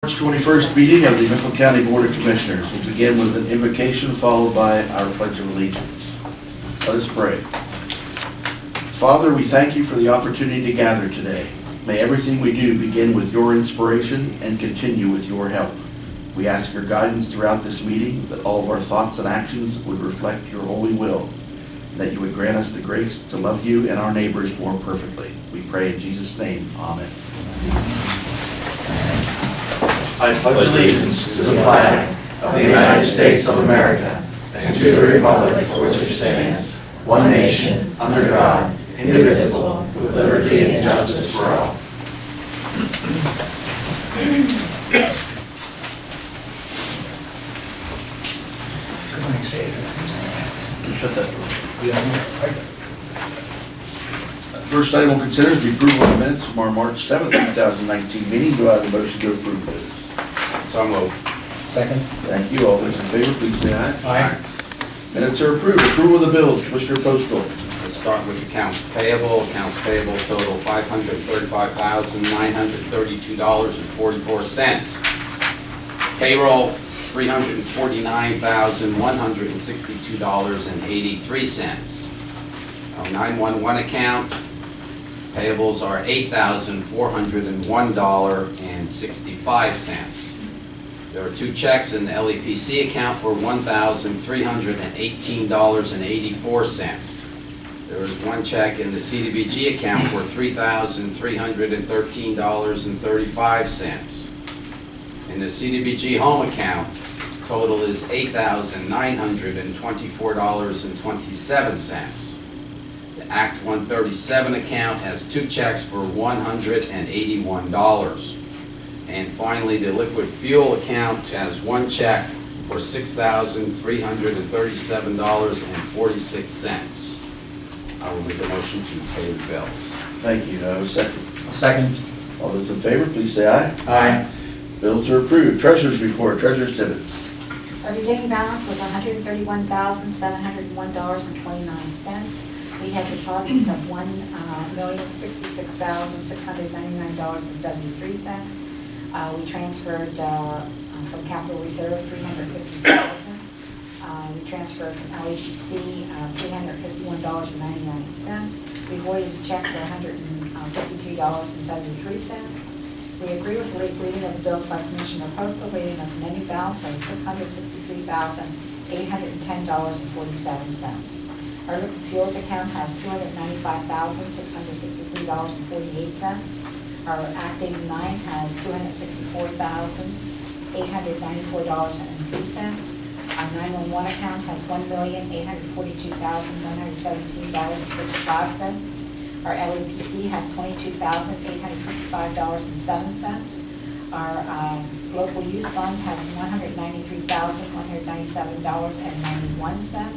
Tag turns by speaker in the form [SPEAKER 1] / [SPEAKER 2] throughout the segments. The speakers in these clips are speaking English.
[SPEAKER 1] March 21st meeting of the Mifflin County Board of Commissioners. We'll begin with an invocation followed by our Pledge of Allegiance. Let us pray. Father, we thank you for the opportunity to gather today. May everything we do begin with your inspiration and continue with your help. We ask your guidance throughout this meeting, that all of our thoughts and actions would reflect your holy will, and that you would grant us the grace to love you and our neighbors more perfectly. We pray in Jesus' name. Amen. I pledge allegiance to the flag of the United States of America and to the republic for which it stands, one nation, under God, indivisible, with liberty and justice for all. Shut that door. First item we'll consider is the approval of the minutes from our March 7th, 2019 meeting. Do I have a motion to approve those?
[SPEAKER 2] So moved.
[SPEAKER 3] Second.
[SPEAKER 1] Thank you. All those in favor, please say aye.
[SPEAKER 3] Aye.
[SPEAKER 1] Minutes are approved. Approval of the bills, Commissioner Postal.
[SPEAKER 2] Let's start with accounts payable. Accounts payable total $535,932.44. Payroll, $349,162.83. Our 911 account, payables are $8,401.65. There are two checks in the LEPC account for $1,318.84. There is one check in the CDBG account for $3,313.35. In the CDBG home account, total is $8,924.27. The Act 137 account has two checks for $181. And finally, the liquid fuel account has one check for $6,337.46. I will make a motion to pay the bills.
[SPEAKER 1] Thank you. Do I have a second?
[SPEAKER 3] Second.
[SPEAKER 1] All those in favor, please say aye.
[SPEAKER 3] Aye.
[SPEAKER 1] Bills are approved. Treasurer's report. Treasurer Simmons.
[SPEAKER 4] Our beginning balance was $131,701.29. We had deposits of $1,066,699.73. We transferred from capital reserve $350,000. We transferred from LEPC $351.99. We voided the check for $153.73. We agree with the late reading of the bills by Commissioner Postal, leaving us an ending balance of $663,810.47. Our liquid fuels account has $295,663.48. Our Act 89 has $264,894.03. Our 911 account has $1,842,117.55. Our LEPC has $22,855.07. Our local use fund has $193,197.91.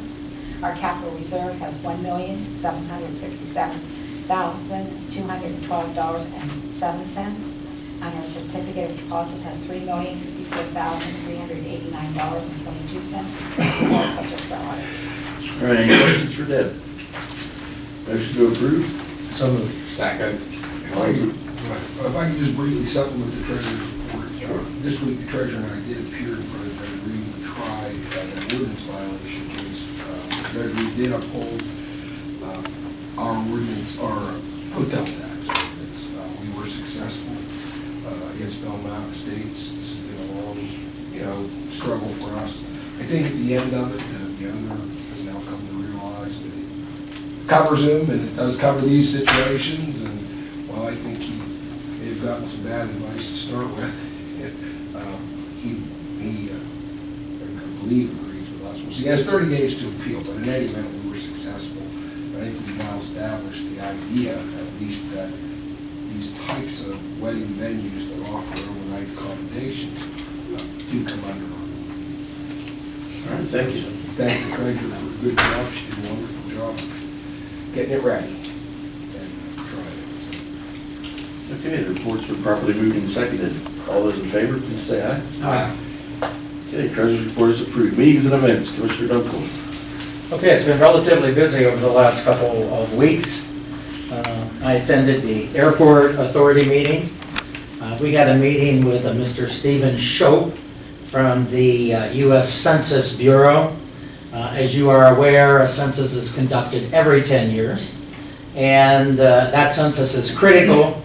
[SPEAKER 4] Our capital reserve has $1,767,212.07. And our certificate of deposit has $3,054,389.22. It's all subject to audit.
[SPEAKER 1] All right, any questions for Deb? Motion to approve?
[SPEAKER 3] So moved.
[SPEAKER 2] Second.
[SPEAKER 5] If I could just briefly supplement the treasurer's report.
[SPEAKER 1] Sure.
[SPEAKER 5] This week, the treasurer and I did appear in front of Judge Reed and tried an ordinance violation case. Judge Reed did uphold our ordinance, our hotel tax ordinance. We were successful against Belmont Estates. This has been a long, struggle for us. I think at the end of it, the owner has now come to realize that it covers him and it does cover these situations. And while I think he may have gotten some bad advice to start with, I believe agrees with us. Well, he has 30 days to appeal, but in any event, we were successful. I think we've now established the idea, at least, that these types of wedding venues that offer overnight accommodations do come under our.
[SPEAKER 1] All right, thank you.
[SPEAKER 5] Thank the treasurer for a good job. She did a wonderful job getting it ready and trying it.
[SPEAKER 1] Okay, the report's been properly moved and seconded. All those in favor, please say aye.
[SPEAKER 2] Aye.
[SPEAKER 1] Okay, Treasurer's report is approved. Meetings and events, Commissioner Dunkel.
[SPEAKER 3] Okay, it's been relatively busy over the last couple of weeks. I attended the Airport Authority meeting we had a meeting with Mr. Stephen Shope from the U.S. Census Bureau. As you are aware, a census is conducted every 10 years. And that census is critical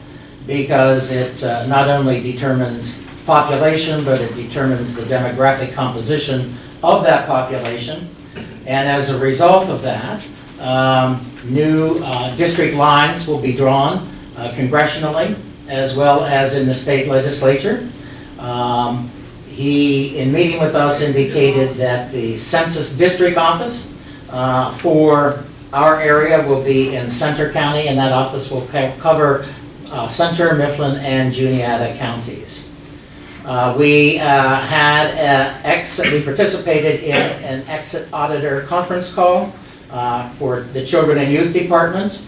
[SPEAKER 3] because it not only determines population, but it determines the demographic composition of that population. And as a result of that, new district lines will be drawn congressionally as well as in the state legislature. He, in meeting with us, indicated that the Census District Office for our area will be in Centre County, and that office will cover Centre, Mifflin, and Juniata counties. We participated in an exit auditor conference call for the Children and Youth Department.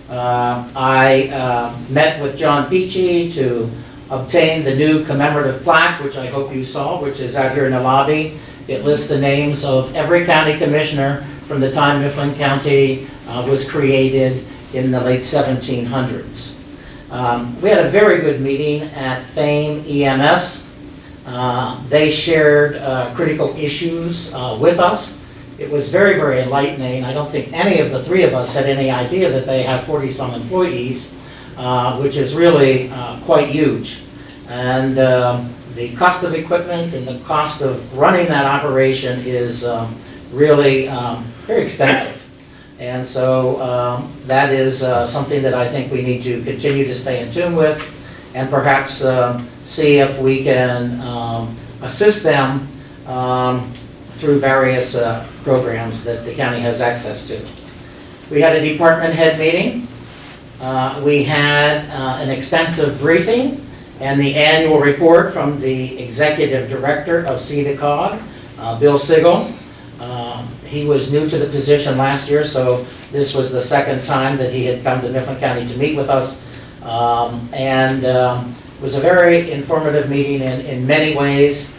[SPEAKER 3] I met with John Peachy to obtain the new commemorative plaque, which I hope you saw, which is out here in the lobby. It lists the names of every county commissioner from the time Mifflin County was created in the late 1700s. We had a very good meeting at Fame EMS. They shared critical issues with us. It was very, very enlightening. I don't think any of the three of us had any idea that they have 40-some employees, which is really quite huge. And the cost of equipment and the cost of running that operation is really very extensive. And so that is something that I think we need to continue to stay in tune with, and perhaps see if we can assist them through various programs that the county has access to. We had a department head meeting. We had an extensive briefing and the annual report from the executive director of CEDACOG, Bill Sigel. He was new to the position last year, so this was the second time that he had come to Mifflin County to meet with us. It was a very informative meeting in many ways.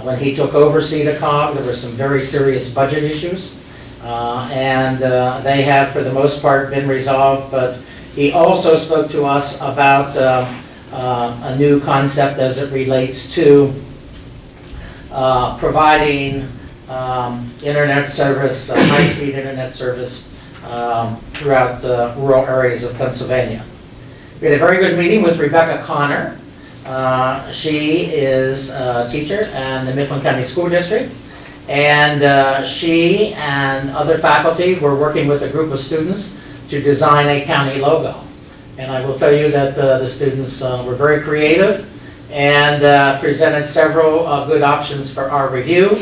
[SPEAKER 3] When he took over CEDACOG, there were some very serious budget issues, and they have, for the most part, been resolved. But he also spoke to us about a new concept as it relates to providing internet service, high-speed internet service throughout the rural areas of Pennsylvania. We had a very good meeting with Rebecca Connor. She is a teacher in the Mifflin County School District, and she and other faculty were working with a group of students to design a county logo. And I will tell you that the students were very creative and presented several good options for our review.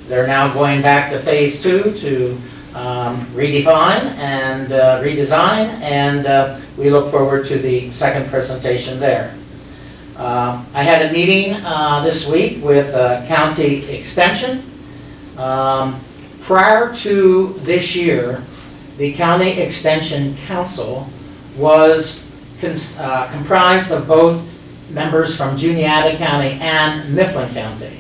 [SPEAKER 3] They're now going back to phase 2 to redefine and redesign, and we look forward to the second presentation there. I had a meeting this week with County Extension. Prior to this year, the County Extension Council was comprised of both members from Juniata County and Mifflin County.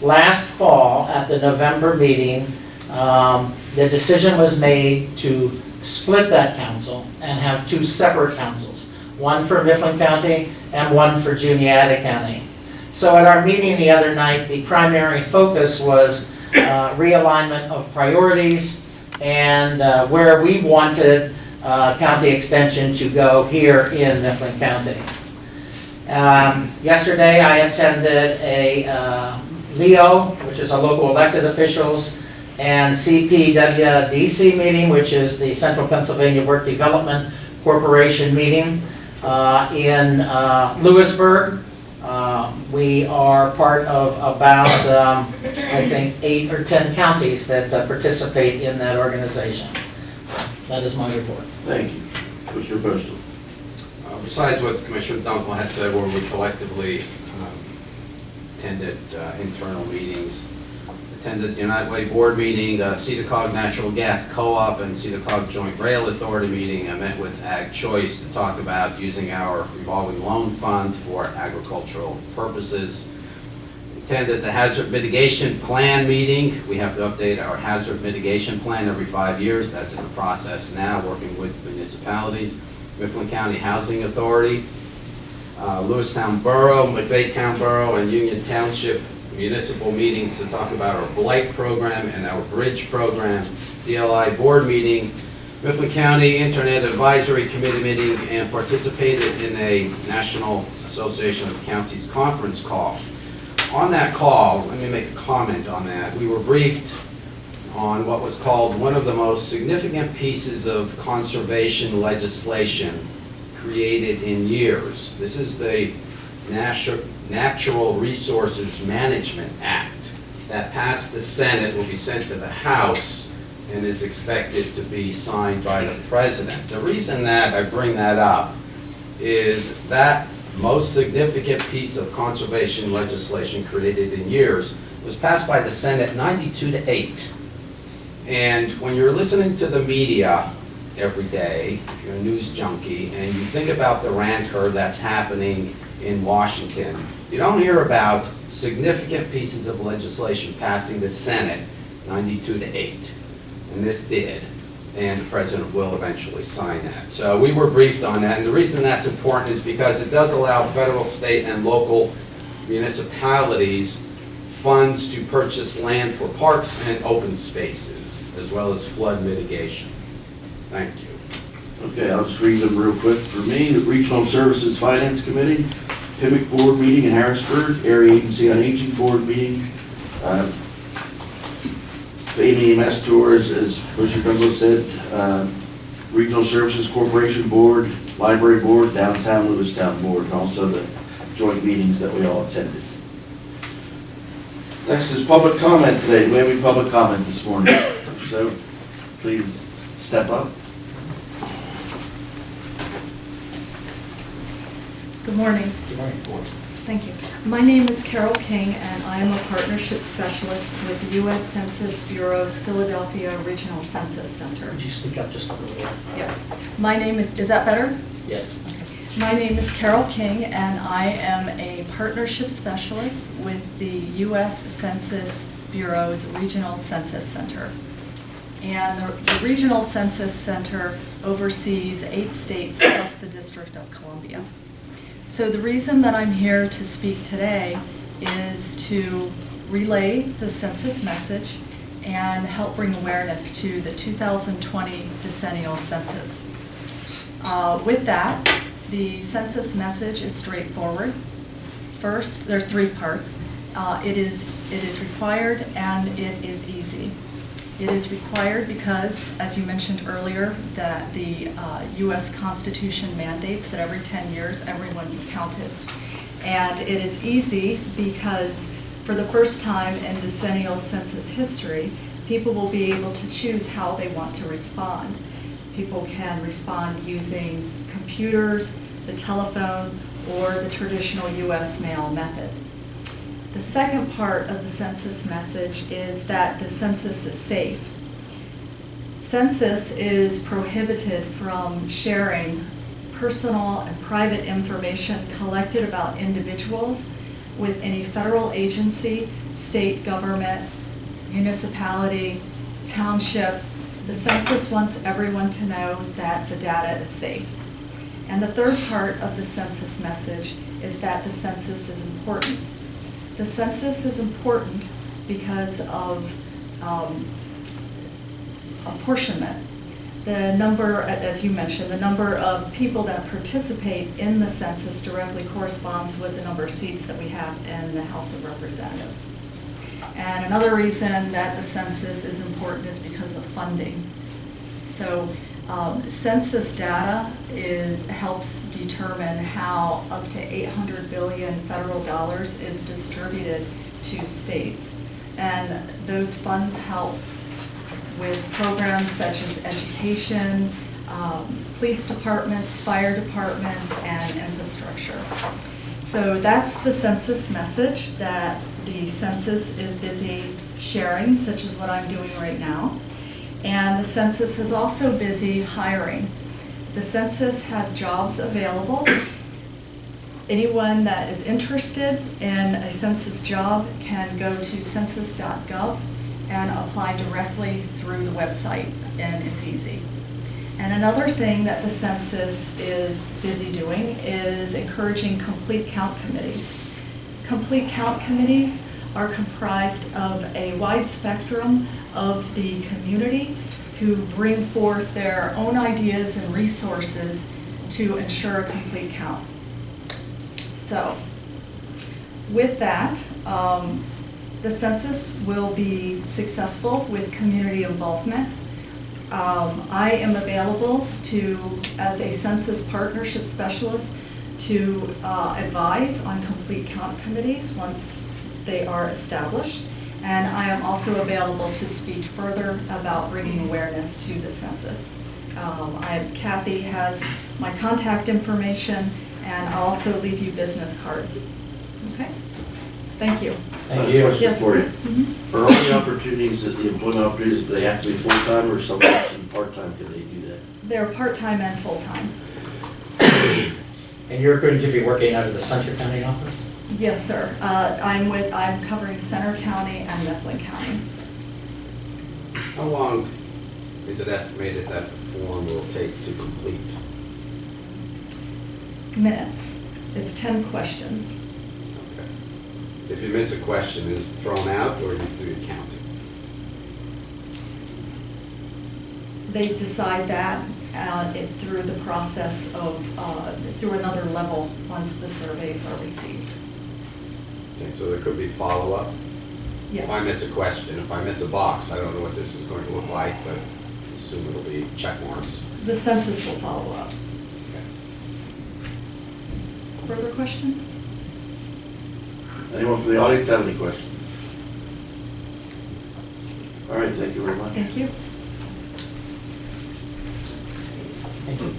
[SPEAKER 3] Last fall, at the November meeting, the decision was made to split that council and have two separate councils, one for Mifflin County and one for Juniata County. So at our meeting the other night, the primary focus was realignment of priorities and where we wanted county extension to go here in Mifflin County. Yesterday I attended a LEO, which is a local elected officials, and CPWDC meeting, which is the Central Pennsylvania Work Development Corporation meeting in Lewisburg. We are part of about, I think, 8 or 10 counties that participate in that organization. So that is my report.
[SPEAKER 1] Thank you. Commissioner Postal.
[SPEAKER 2] Besides what Commissioner Dunkel had said, where we collectively attended internal meetings, attended the United Way Board meeting, CEDACOG Natural Gas Co-op and CEDACOG Joint Rail Authority meeting. I met with Ag Choice to talk about using our revolving loan fund for agricultural purposes. Attended the Hazard Mitigation Plan meeting. We have to update our Hazard Mitigation Plan every 5 years. That's in the process now, working with municipalities. Mifflin County Housing Authority. Lewistown Borough, McVeigh Town Borough, and Union Township municipal meetings to talk about our blight program and our bridge program, DLI board meeting, Mifflin County Internet Advisory Committee meeting, and participated in a National Association of Counties conference call. On that call, let me make a comment on that. We were briefed on what was called one of the most significant pieces of conservation legislation created in years. This is the Natural Resources Management Act that passed the Senate, will be sent to the House, and is expected to be signed by the President. The reason that I bring that up is that most significant piece of conservation legislation created in years was passed by the Senate 92-8. And when you're listening to the media every day, if you're a news junkie, and you think about the rancor that's happening in Washington, you don't hear about significant pieces of legislation passing the Senate 92-8. And this did, and the President will eventually sign that. So we were briefed on that, and the reason that's important is because it does allow federal, state, and local municipalities funds to purchase land for parks and open spaces, as well as flood mitigation. Thank you.
[SPEAKER 1] Okay, I'll just read them real quick. For me, the Regional Services Finance Committee, PIMIC Board meeting in Harrisburg, Area Agency on Aging Board meeting, AMS tours, as Butcher Douglas said, Regional Services Corporation Board, Library Board, Downtown Lewistown Board, and also the joint meetings that we all attended. Next is public comment today. Do we have any public comment this morning? If so, please step up.
[SPEAKER 6] Good morning.
[SPEAKER 3] Good morning.
[SPEAKER 6] Thank you. My name is Carol King, and I am a partnership specialist with the U.S. Census Bureau's Philadelphia Regional Census Center.
[SPEAKER 3] Could you speak up just a little bit?
[SPEAKER 6] Yes. My name is that better?
[SPEAKER 3] Yes.
[SPEAKER 6] Okay. My name is Carol King, and I am a partnership specialist with the U.S. Census Bureau's Regional Census Center. And the Regional Census Center oversees 8 states plus the District of Columbia. So the reason that I'm here to speak today is to relay the census message and help bring awareness to the 2020 decennial census. With that, the census message is straightforward. First, there are 3 parts. It is required and it is easy. It is required because, as you mentioned earlier, that the U.S. Constitution mandates that every 10 years everyone be counted. And it is easy because for the first time in decennial census history, people will be able to choose how they want to respond. People can respond using computers, the telephone, or the traditional U.S. mail method. The second part of the census message is that the census is safe. Census is prohibited from sharing personal and private information collected about individuals with any federal agency, state government, municipality, township. The census wants everyone to know that the data is safe. And the third part of the census message is that the census is important. The census is important because of apportionment. The number, as you mentioned, the number of people that participate in the census directly corresponds with the number of seats that we have in the House of Representatives. And another reason that the census is important is because of funding. So census data helps determine how up to $800 billion federal dollars is distributed to states. And those funds help with programs such as education, police departments, fire departments, and infrastructure. So that's the census message that the census is busy sharing, such as what I'm doing right now. And the census is also busy hiring. The census has jobs available. Anyone that is interested in a census job can go to census.gov and apply directly through the website, and it's easy. And another thing that the census is busy doing is encouraging complete count committees. Complete count committees are comprised of a wide spectrum of the community who bring forth their own ideas and resources to ensure a complete count. So, with that, the census will be successful with community involvement. I am available as a census partnership specialist, to advise on complete count committees once they are established. And I am also available to speak further about bringing awareness to the census. Kathy has my contact information, and I'll also leave you business cards. Okay? Thank you.
[SPEAKER 3] Thank you.
[SPEAKER 1] Question
[SPEAKER 6] Yes,
[SPEAKER 1] for you.
[SPEAKER 6] please. Mhm.
[SPEAKER 1] Are all the opportunities, that the employment opportunities, do they have to be full-time or some part-time, can they do that?
[SPEAKER 6] They're part-time and full-time.
[SPEAKER 3] And you're going to be working out of the Centre County office?
[SPEAKER 6] Yes, sir. I'm covering Center County and Mifflin County.
[SPEAKER 2] How long is it estimated that the form will take to complete?
[SPEAKER 6] Minutes. It's 10 questions.
[SPEAKER 2] Okay. If you miss a question, is it thrown out or do you count it?
[SPEAKER 6] They decide that through the process of, through another level once the surveys are received.
[SPEAKER 2] Okay, so there could be follow-up?
[SPEAKER 6] Yes.
[SPEAKER 2] If I miss a question, if I miss a box, I don't know what this is going to look like, but I assume it'll be check marks.
[SPEAKER 6] The census will follow up.
[SPEAKER 2] Okay.
[SPEAKER 6] Further questions?
[SPEAKER 1] Anyone from the audience have any questions? All right, thank you very much.
[SPEAKER 6] Thank you.
[SPEAKER 3] Thank you.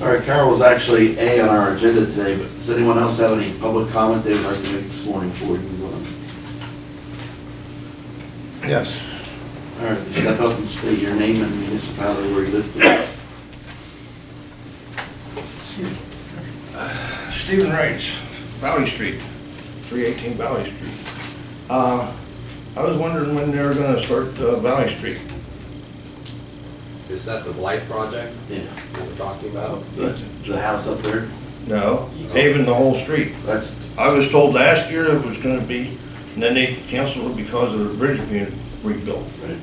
[SPEAKER 1] All right, Carol was actually A on our agenda today, but does anyone else have any public comment they would like to make this morning before we move on?
[SPEAKER 7] Yes.
[SPEAKER 1] All right, step up and state your name and municipality where you live, please.
[SPEAKER 7] Stephen Wrights, Valley Street, 318 Valley Street. I was wondering when they were gonna start Valley Street.
[SPEAKER 2] Is that the blight project
[SPEAKER 1] Yeah.
[SPEAKER 2] that we're talking about?
[SPEAKER 1] The house up there,
[SPEAKER 7] No, paving the whole street.
[SPEAKER 1] that's,
[SPEAKER 7] I was told last year it was gonna be, and then they canceled it because of the bridge being rebuilt.
[SPEAKER 1] right.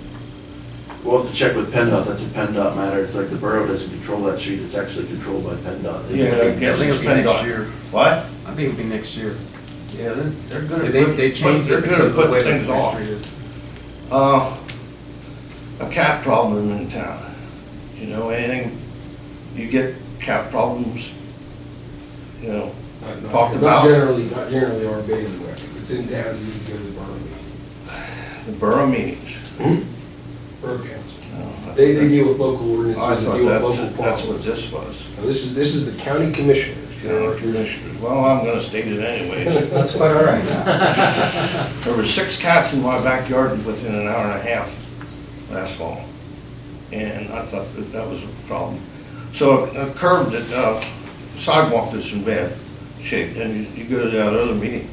[SPEAKER 1] We'll have to check with PennDOT, that's a PennDOT matter, it's like the borough doesn't control that street, it's actually controlled by PennDOT. They-
[SPEAKER 7] Yeah, I guess
[SPEAKER 8] I think
[SPEAKER 7] it's
[SPEAKER 8] it'll be next
[SPEAKER 7] PennDOT.
[SPEAKER 8] year.
[SPEAKER 7] What?
[SPEAKER 8] I think it'll be next year.
[SPEAKER 7] Yeah, they're good at.
[SPEAKER 8] They changed
[SPEAKER 7] They're
[SPEAKER 8] it
[SPEAKER 7] good at
[SPEAKER 8] because of the way
[SPEAKER 7] putting
[SPEAKER 8] the
[SPEAKER 7] things off.
[SPEAKER 8] street is.
[SPEAKER 7] A cat problem in town. You know, anything, you get cat problems, you know, talked about.
[SPEAKER 5] Not generally our band, if it's in town, you can go to the borough meeting.
[SPEAKER 7] The borough meetings.
[SPEAKER 5] Borough council.
[SPEAKER 7] No,
[SPEAKER 5] They deal with local
[SPEAKER 7] I
[SPEAKER 5] ordinances, they
[SPEAKER 7] thought
[SPEAKER 5] deal with local
[SPEAKER 7] that's what
[SPEAKER 5] problems.
[SPEAKER 7] this was.
[SPEAKER 5] Now, this is the county commissioners.
[SPEAKER 7] Commissioners. Well, I'm gonna state it anyways.
[SPEAKER 3] That's quite all right.
[SPEAKER 7] There were 6 cats in my backyard within an hour and a half last fall. And I thought that was a problem. So a curb that, sidewalk that's in bad shape, then you go to that other meeting.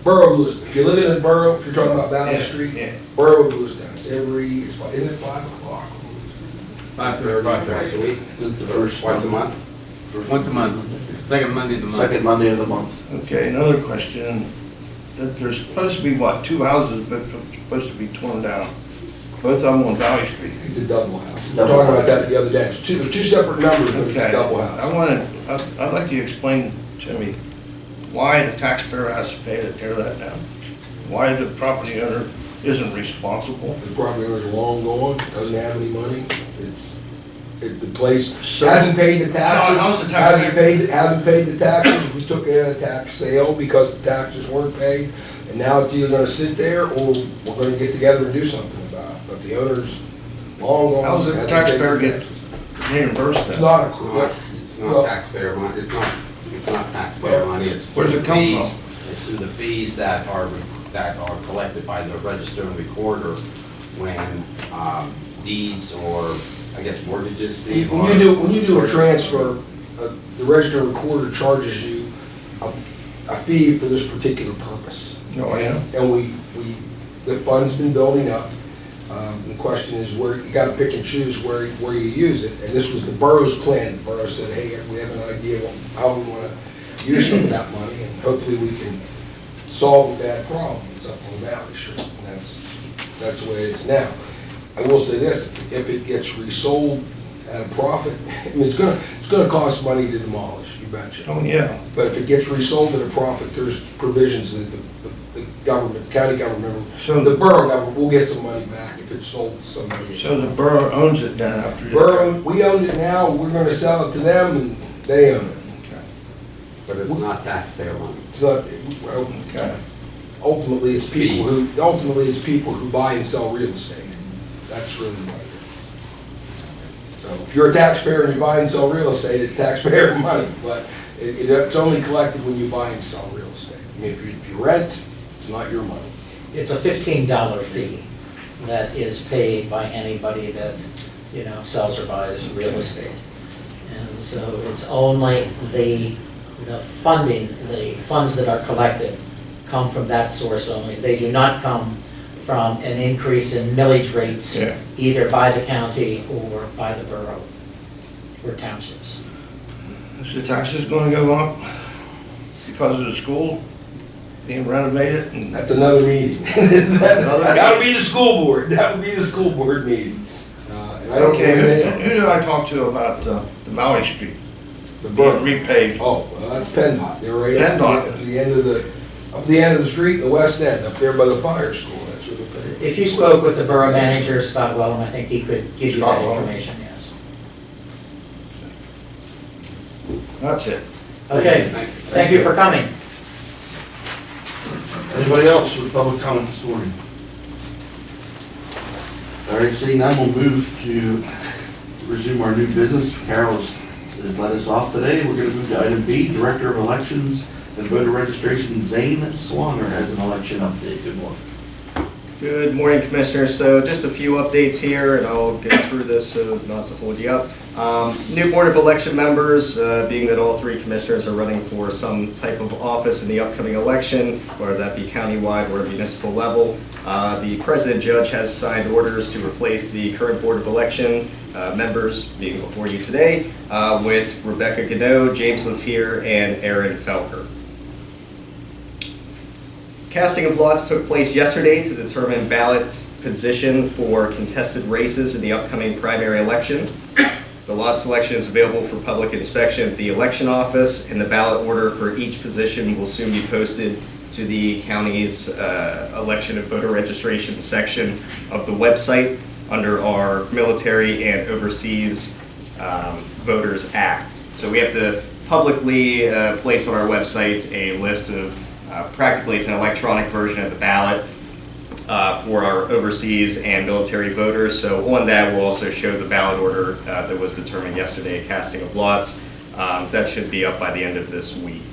[SPEAKER 5] Borough Lewis, if you live in the borough, if you're talking about Valley
[SPEAKER 7] Yeah,
[SPEAKER 5] Street,
[SPEAKER 7] yeah.
[SPEAKER 5] Borough of Lewistown, it's isn't it 5 o'clock?
[SPEAKER 8] 5:30.
[SPEAKER 2] Twice a week?
[SPEAKER 1] The first.
[SPEAKER 2] Once a month?
[SPEAKER 8] Once a month, second Monday of the month.
[SPEAKER 1] Second Monday of the month.
[SPEAKER 7] Okay, another question, that there's supposed to be, what, 2 houses that are supposed to be torn down? Both of them on Valley Street.
[SPEAKER 5] It's a double house. We were
[SPEAKER 1] Double
[SPEAKER 5] talking about
[SPEAKER 1] house.
[SPEAKER 5] that the other day. It's two separate numbers, but it's
[SPEAKER 7] Okay,
[SPEAKER 5] a double house.
[SPEAKER 7] I'd like you to explain to me why the taxpayer has to pay to tear that down? Why the property owner isn't responsible?
[SPEAKER 5] The property owner's long gone, doesn't have any money, the place
[SPEAKER 7] So-
[SPEAKER 5] hasn't paid the
[SPEAKER 7] How's
[SPEAKER 5] taxes,
[SPEAKER 7] the tax-
[SPEAKER 5] hasn't paid the taxes, we took it at a tax sale because the taxes weren't paid, and now it's either gonna sit there or we're gonna get together and do something about it, but the owner's long gone.
[SPEAKER 7] How's the
[SPEAKER 5] hasn't paid
[SPEAKER 7] taxpayer
[SPEAKER 5] the
[SPEAKER 7] get
[SPEAKER 5] taxes.
[SPEAKER 7] reimbursed
[SPEAKER 5] It's
[SPEAKER 7] then?
[SPEAKER 5] not a,
[SPEAKER 2] It's
[SPEAKER 5] Well-
[SPEAKER 2] not taxpayer money, it's not taxpayer money, it's through
[SPEAKER 7] Where's
[SPEAKER 2] the
[SPEAKER 7] it come
[SPEAKER 2] fees.
[SPEAKER 7] from?
[SPEAKER 2] It's through the fees that are collected by the register and recorder when deeds or, I guess, mortgages, Steve,
[SPEAKER 5] when you do a transfer, the register and recorder charges you a fee for this particular purpose.
[SPEAKER 7] Oh, yeah?
[SPEAKER 5] And we the fund's been building up. The question is where, you gotta pick and choose where you use it. And this was the borough's plan. The borough said, hey, we have an idea how we wanna use some of that money, and hopefully we can solve a bad problem. It's up on the Valley Street, and that's the way it is now. I will say this, if it gets resold at a profit, I mean, it's gonna cost money to demolish, you betcha.
[SPEAKER 7] Oh, yeah.
[SPEAKER 5] But if it gets resold at a profit, there's provisions that the government, county government,
[SPEAKER 7] So-
[SPEAKER 5] the borough government will get some money back if it's sold to somebody.
[SPEAKER 7] So the borough owns it then after? the-
[SPEAKER 5] Borough, we own it now, we're gonna sell it to them, and they own it.
[SPEAKER 2] But it's not taxpayer money.
[SPEAKER 5] It's not, well,
[SPEAKER 7] Okay.
[SPEAKER 5] ultimately, it's people who buy and sell real estate. That's really what it is. So if you're a taxpayer and you buy and sell real estate, it's taxpayer money, but it's only collected when you buy and sell real estate. I mean, if you rent, it's not your money.
[SPEAKER 3] It's a $15 fee that is paid by anybody that, sells or buys real estate. And so it's only the funding, the funds that are collected come from that source only. They do not come from an increase in millage rates,
[SPEAKER 7] Yeah.
[SPEAKER 3] either by the county or by the borough or townships.
[SPEAKER 7] Is the taxes gonna go up because of the school being renovated? And
[SPEAKER 5] That's another meeting. That would be the school board, that would be the school board meeting. And I don't
[SPEAKER 7] Okay,
[SPEAKER 5] know,
[SPEAKER 7] who did I talk to about the Valley Street?
[SPEAKER 5] the
[SPEAKER 7] Being
[SPEAKER 5] borough.
[SPEAKER 7] repaved?
[SPEAKER 5] Oh, well, that's PennDOT, they're right up
[SPEAKER 7] PennDOT.
[SPEAKER 5] at the end of the street, in the west end, up there by the fire school, that's where they're paving.
[SPEAKER 3] If you spoke with the borough manager, Scott Wellham, I think he could give you that
[SPEAKER 7] Scott Wellham.
[SPEAKER 3] information, yes.
[SPEAKER 7] That's it.
[SPEAKER 3] Okay, thank you for coming.
[SPEAKER 1] Anybody else with public comment this morning? All right, seeing none, we'll move to resume our new business. Carol has let us off today. We're gonna move to item B, Director of Elections and Voter Registration, Zane Swanger has an election update. Good morning.
[SPEAKER 9] Good morning, Commissioners. So just a few updates here, and I'll get through this so not to hold you up. New Board of Election members, being that all three commissioners are running for some type of office in the upcoming election, whether that be countywide or municipal level. The President Judge has signed orders to replace the current Board of Election members being before you today with Rebecca Gano, James Latier, and Aaron Felker. Casting of lots took place yesterday to determine ballot position for contested races in the upcoming primary election. The lot selection is available for public inspection at the election office, and the ballot order for each position will soon be posted to the county's election and voter registration section of the website under our Military and Overseas Voters Act. So we have to publicly place on our website a list of practically it's an electronic version of the ballot for our overseas and military voters. So on that, we'll also show the ballot order that was determined yesterday, casting of lots. That should be up by the end of this week.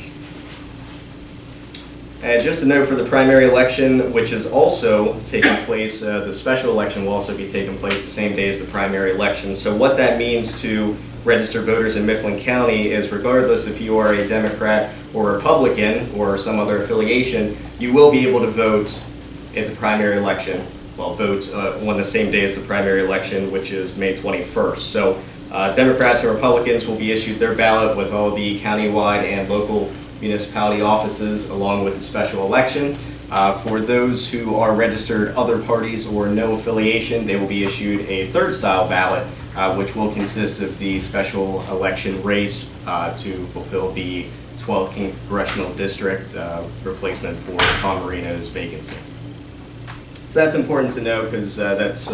[SPEAKER 9] And just a note for the primary election, which is also taking place, the special election will also be taking place the same day as the primary election. So what that means to registered voters in Mifflin County is regardless if you are a Democrat or Republican or some other affiliation, you will be able to vote at the primary election. Well, vote on the same day as the primary election, which is May 21st. So Democrats and Republicans will be issued their ballot with all the countywide and local municipality offices along with the special election. For those who are registered other parties or no affiliation, they will be issued a third style ballot, which will consist of the special election race to fulfill the 12th Congressional District replacement for Tom Marino's vacancy. So that's important to know because that's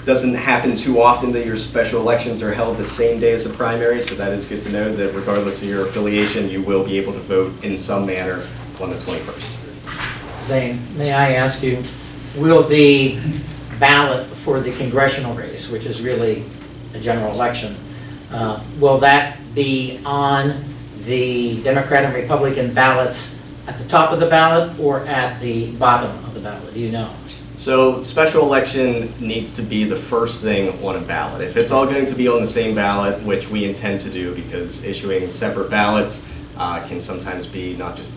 [SPEAKER 9] doesn't happen too often that your special elections are held the same day as the primary, so that is good to know that regardless of your affiliation, you will be able to vote in some manner on the 21st.
[SPEAKER 3] Zane, may I ask you, will the ballot for the congressional race, which is really a general election, will that be on the Democrat and Republican ballots at the top of the ballot or at the bottom of the ballot? Do you know?
[SPEAKER 9] So special election needs to be the first thing on a ballot. If it's all going to be on the same ballot, which we intend to do because issuing separate ballots can sometimes be not just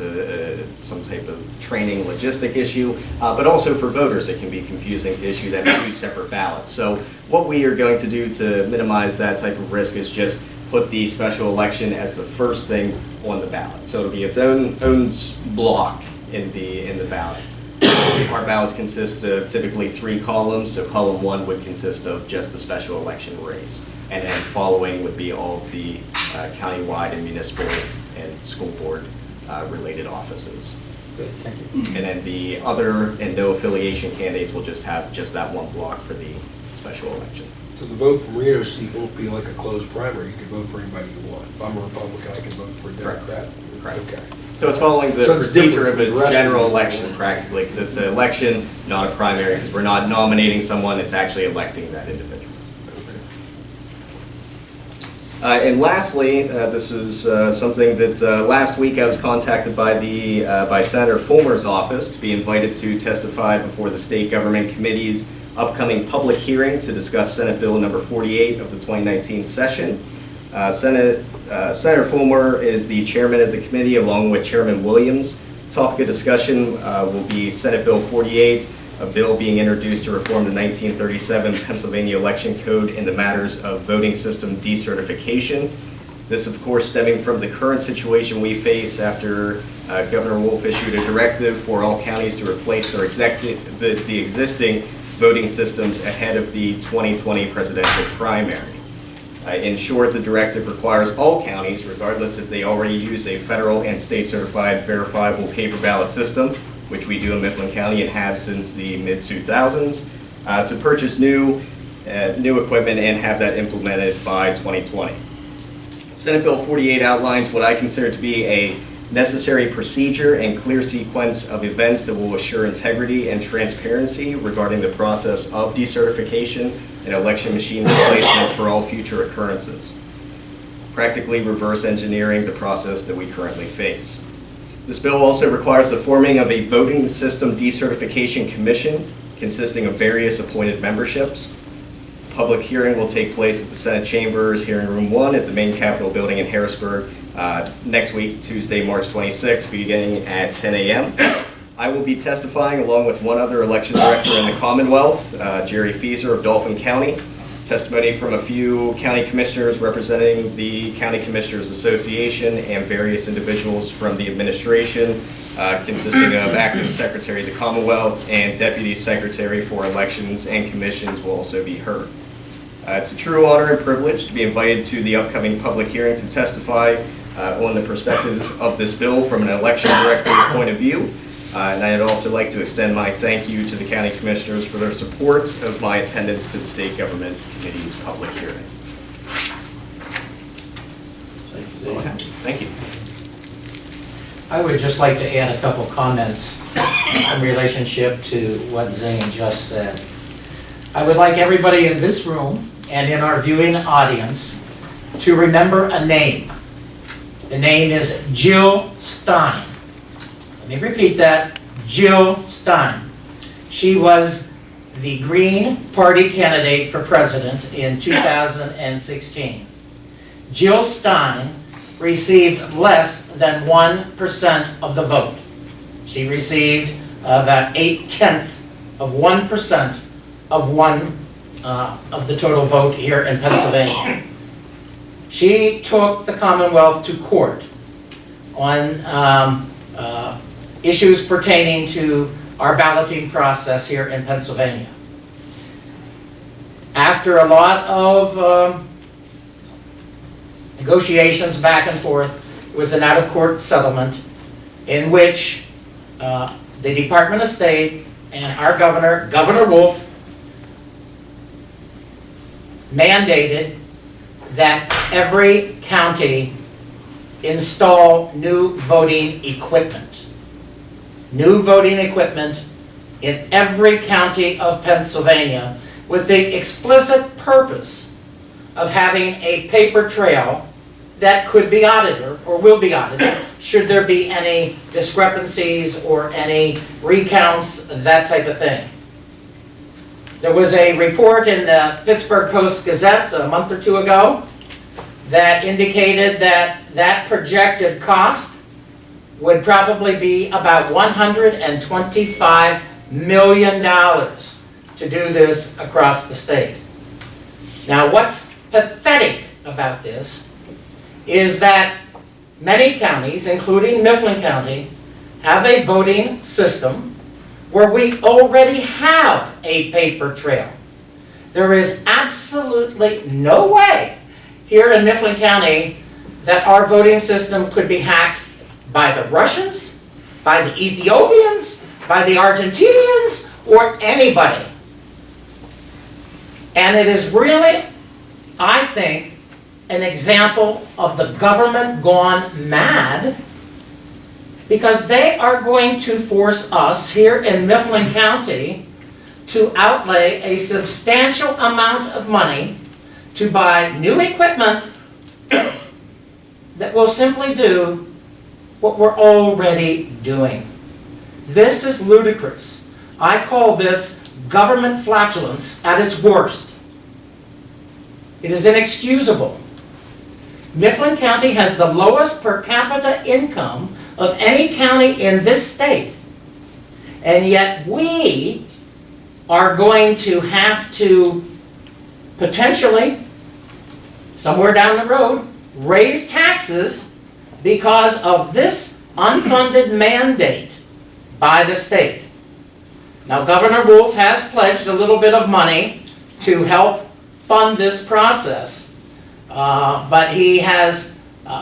[SPEAKER 9] some type of training logistic issue, but also for voters, it can be confusing to issue them 2 separate ballots. So what we are going to do to minimize that type of risk is just put the special election as the first thing on the ballot. So it'll be its own block in the ballot. Our ballots consist of typically 3 columns, so column 1 would consist of just the special election race. And then following would be all of the countywide and municipal and school board related offices.
[SPEAKER 3] Good, thank you.
[SPEAKER 9] And then the other and no affiliation candidates will just have just that one block for the special election.
[SPEAKER 5] So the vote from Reno seat won't be like a closed primary, you can vote for anybody you want. If I'm a Republican, I can vote for a
[SPEAKER 9] Correct.
[SPEAKER 5] Democrat.
[SPEAKER 9] Correct.
[SPEAKER 5] Okay.
[SPEAKER 9] So it's following the
[SPEAKER 5] So it's
[SPEAKER 9] procedure
[SPEAKER 5] different
[SPEAKER 9] of
[SPEAKER 5] from the
[SPEAKER 9] a
[SPEAKER 5] rest
[SPEAKER 9] general
[SPEAKER 5] of the-
[SPEAKER 9] election practically, because it's an election, not a primary, because we're not nominating someone, it's actually electing that individual. And lastly, this is something that last week I was contacted by Senator Fulmer's office to be invited to testify before the state government committee's upcoming public hearing to discuss Senate Bill number 48 of the 2019 session. Senator Fulmer is the chairman of the committee along with Chairman Williams. Topic of discussion will be Senate Bill 48, a bill being introduced to reform the 1937 Pennsylvania Election Code in the matters of voting system decertification. This, of course, stemming from the current situation we face after Governor Wolf issued a directive for all counties to replace their the existing voting systems ahead of the 2020 presidential primary. In short, the directive requires all counties, regardless if they already use a federal and state-certified verifiable paper ballot system, which we do in Mifflin County and have since the mid-2000s, to purchase new equipment and have that implemented by 2020. Senate Bill 48 outlines what I consider to be a necessary procedure and clear sequence of events that will assure integrity and transparency regarding the process of decertification and election machine replacement for all future occurrences, practically reverse engineering the process that we currently face. This bill also requires the forming of a voting system decertification commission consisting of various appointed memberships. Public hearing will take place at the Senate Chambers, Hearing Room 1 at the main Capitol building in Harrisburg next week, Tuesday, March 26th, beginning at 10 a.m. I will be testifying along with one other election director in the Commonwealth, Jerry Fieser of Dauphin County. Testimony from a few county commissioners representing the County Commissioners Association and various individuals from the administration, consisting of Acting Secretary of the Commonwealth and Deputy Secretary for Elections and Commissions will also be heard. It's a true honor and privilege to be invited to the upcoming public hearing to testify on the perspectives of this bill from an election director's point of view. And I'd also like to extend my thank you to the county commissioners for their support of my attendance to the state government committee's public hearing. Thank you.
[SPEAKER 3] I would just like to add a couple comments in relationship to what Zane just said. I would like everybody in this room and in our viewing audience to remember a name. The name is Jill Stein. Let me repeat that, Jill Stein. She was the Green Party candidate for president in 2016. Jill Stein received less than 1% of the vote. She received about 0.8% of the total vote here in Pennsylvania. She took the Commonwealth to court on issues pertaining to our balloting process here in Pennsylvania. After a lot of negotiations back and forth, it was an out-of-court settlement in which the Department of State and our governor, Governor Wolf, mandated that every county install new voting equipment. New voting equipment in every county of Pennsylvania with the explicit purpose of having a paper trail that could be audited or will be audited should there be any discrepancies or any recounts, that type of thing. There was a report in the Pittsburgh Post-Gazette a month or two ago that indicated that that projected cost would probably be about $125 million to do this across the state. Now, what's pathetic about this is that many counties, including Mifflin County, have a voting system where we already have a paper trail. There is absolutely no way here in Mifflin County that our voting system could be hacked by the Russians, by the Ethiopians, by the Argentinians, or anybody. And it is really, I think, an example of the government gone mad, because they are going to force us here in Mifflin County to outlay a substantial amount of money to buy new equipment that will simply do what we're already doing. This is ludicrous. I call this government flatulence at its worst. It is inexcusable. Mifflin County has the lowest per capita income of any county in this state. And yet we are going to have to potentially, somewhere down the road, raise taxes because of this unfunded mandate by the state. Now, Governor Wolf has pledged a little bit of money to help fund this process, but he has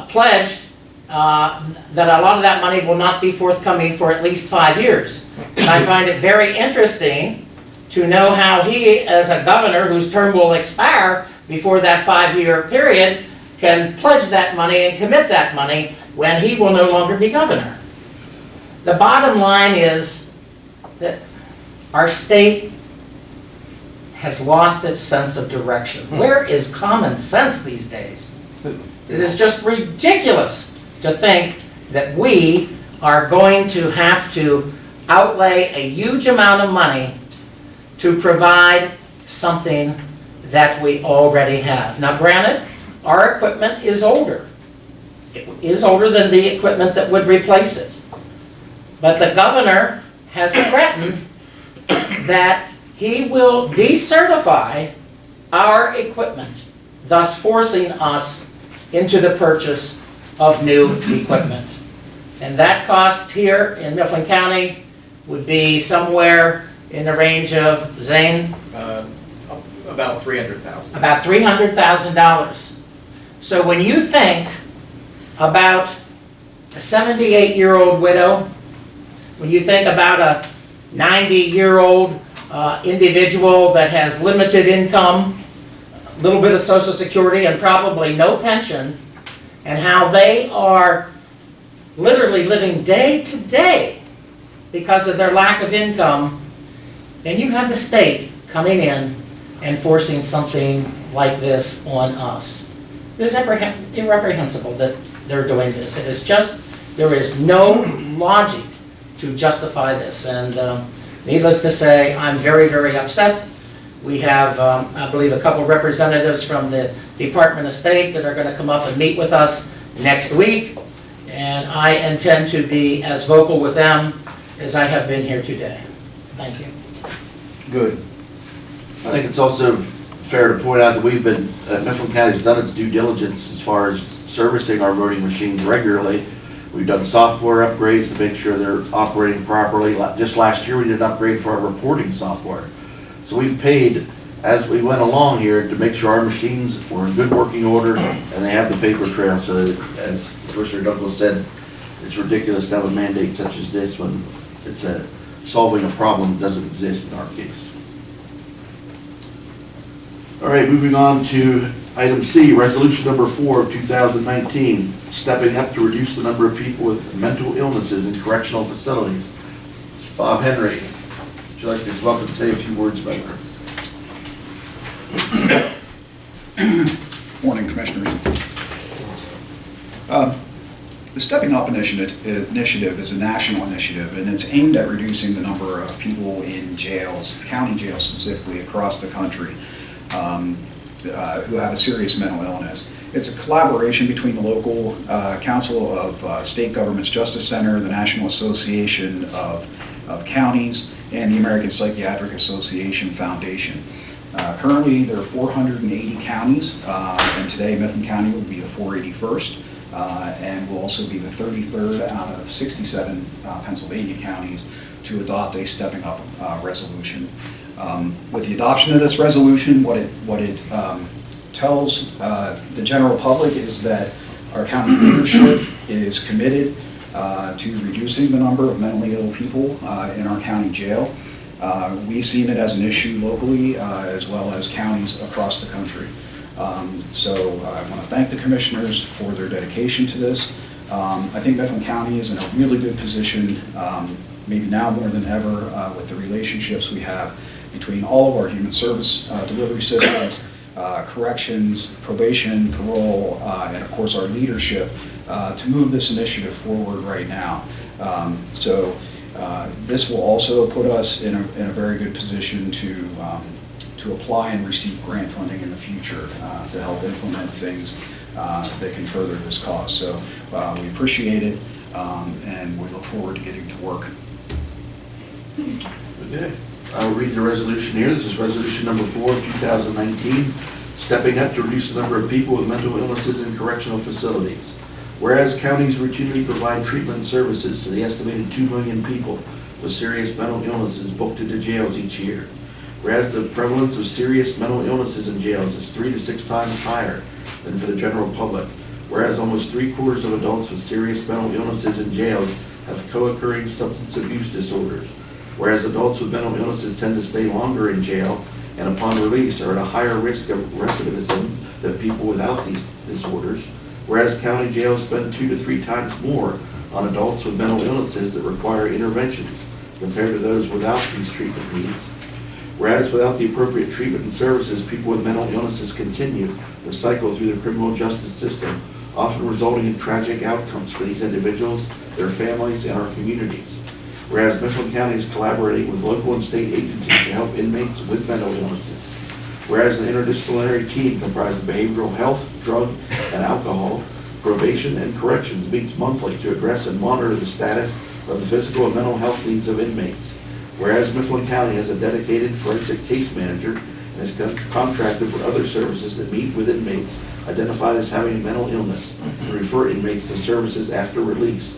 [SPEAKER 3] pledged that a lot of that money will not be forthcoming for at least 5 years. And I find it very interesting to know how he, as a governor whose term will expire before that 5-year period, can pledge that money and commit that money when he will no longer be governor. The bottom line is that our state has lost its sense of direction. Where is common sense these days? It is just ridiculous to think that we are going to have to outlay a huge amount of money to provide something that we already have. Now, granted, our equipment is older. It is older than the equipment that would replace it. But the governor has threatened that he will decertify our equipment, thus forcing us into the purchase of new equipment. And that cost here in Mifflin County would be somewhere in the range of, Zane?
[SPEAKER 9] About $300,000.
[SPEAKER 3] About $300,000. So when you think about a 78-year-old widow, when you think about a 90-year-old individual that has limited income, a little bit of Social Security and probably no pension, and how they are literally living day to day because of their lack of income, then you have the state coming in and forcing something like this on us. It is irreprehensible that they're doing this. It is just, there is no logic to justify this. And needless to say, I'm very, very upset. We have, I believe, a couple representatives from the Department of State that are going to come up and meet with us next week. And I intend to be as vocal with them as I have been here today. Thank you.
[SPEAKER 1] Good. I think it's also fair to point out that Mifflin County's done its due diligence as far as servicing our voting machines regularly. We've done software upgrades to make sure they're operating properly. Just last year, we did an upgrade for our reporting software. So we've paid as we went along here to make sure our machines were in good working order and they have the paper trail. So that, as Commissioner Douglas said, it's ridiculous to have a mandate such as this when it's solving a problem that doesn't exist in our case. All right, moving on to item C, resolution number 4 of 2019, stepping up to reduce the number of people with mental illnesses in correctional facilities. Bob Henry, would you like to come up and say a few words about this?
[SPEAKER 10] Morning, Commissioners. The Stepping Up initiative is a national initiative, and it's aimed at reducing the number of people in jails, county jails specifically, across the country who have a serious mental illness. It's a collaboration between the local Council of State Governments Justice Center, the National Association of Counties, and the American Psychiatric Association Foundation. Currently, there are 480 counties, and today Mifflin County will be the 481st, and will also be the 33rd out of 67 Pennsylvania counties to adopt a stepping up resolution. With the adoption of this resolution, what it tells the general public is that our county leadership is committed to reducing the number of mentally ill people in our county jail. We've seen it as an issue locally as well as counties across the country. So I want to thank the commissioners for their dedication to this. I think Mifflin County is in a really good position, maybe now more than ever, with the relationships we have between all of our human service delivery systems, corrections, probation, parole, and of course our leadership to move this initiative forward right now. This will also put us in a very good position to apply and receive grant funding in the future to help implement things that can further this cause. So we appreciate it, and we look forward to getting to work.
[SPEAKER 1] Okay, I'll read the resolution here. This is resolution number 4 of 2019, stepping up to reduce the number of people with mental illnesses in correctional facilities. Whereas counties routinely provide treatment services to the estimated 2 million people with serious mental illnesses booked into jails each year. Whereas the prevalence of serious mental illnesses in jails is 3 to 6 times higher than for the general public. Whereas almost 3/4 of adults with serious mental illnesses in jails have co-occurring substance abuse disorders. Whereas adults with mental illnesses tend to stay longer in jail and upon release are at a higher risk of recidivism than people without these disorders. Whereas county jails spend 2 to 3 times more on adults with mental illnesses that require interventions compared to those without these treatment needs. Whereas without the appropriate treatment and services, people with mental illnesses continue to cycle through the criminal justice system, often resulting in tragic outcomes for these individuals, their families, and our communities. Whereas Mifflin County is collaborating with local and state agencies to help inmates with mental illnesses. Whereas an interdisciplinary team comprised of behavioral health, drug and alcohol, probation, and corrections meets monthly to address and monitor the status of the physical and mental health needs of inmates. Whereas Mifflin County has a dedicated forensic case manager and is contracted for other services that meet with inmates identified as having a mental illness and refer inmates to services after release.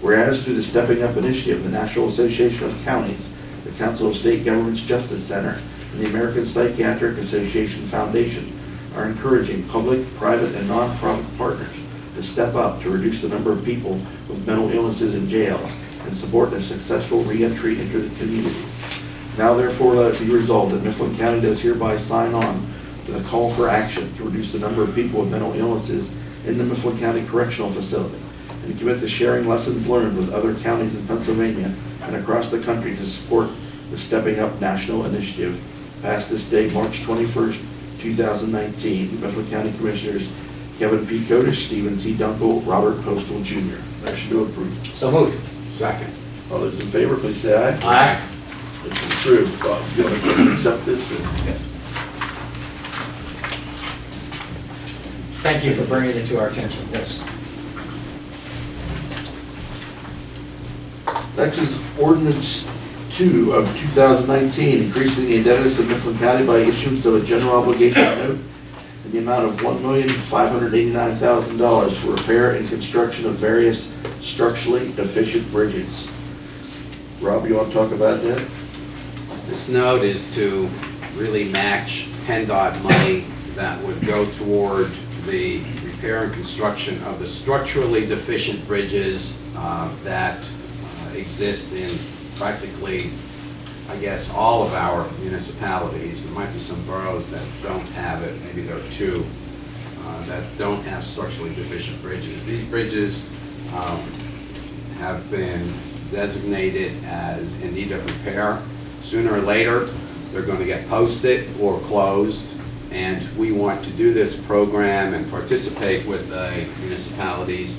[SPEAKER 1] Whereas through the Stepping Up Initiative, the National Association of Counties, the Council of State Governments Justice Center, and the American Psychiatric Association Foundation are encouraging public, private, and nonprofit partners to step up to reduce the number of people with mental illnesses in jails and support their successful reentry into the community. Now therefore let it be resolved that Mifflin County does hereby sign on to the call for action to reduce the number of people with mental illnesses in the Mifflin County Correctional Facility, and commit to sharing lessons learned with other counties in Pennsylvania and across the country to support the Stepping Up National Initiative. Passed this day, March 21st, 2019. Mifflin County Commissioners Kevin P. Kodish, Stephen T. Dunkel, Robert Postal Jr. Motion to approve.
[SPEAKER 3] So moved.
[SPEAKER 2] Second.
[SPEAKER 1] All those in favor, please say aye.
[SPEAKER 3] Aye.
[SPEAKER 1] It's approved. Bob, you want to accept this?
[SPEAKER 3] Thank you for bringing it to our attention.
[SPEAKER 10] Yes.
[SPEAKER 1] Next is ordinance 2 of 2019, increasing the indebtedness of Mifflin County by issuance of a general obligation note in the amount of $1,589,000 for repair and construction of various structurally deficient bridges. Rob, you want to talk about that?
[SPEAKER 2] This note is to really match PennDOT money that would go toward the repair and construction of the structurally deficient bridges that exist in practically, I guess, all of our municipalities. There might be some boroughs that don't have it, maybe there are 2 that don't have structurally deficient bridges. These bridges have been designated as in need of repair. Sooner or later, they're going to get posted or closed, and we want to do this program and participate with the municipalities.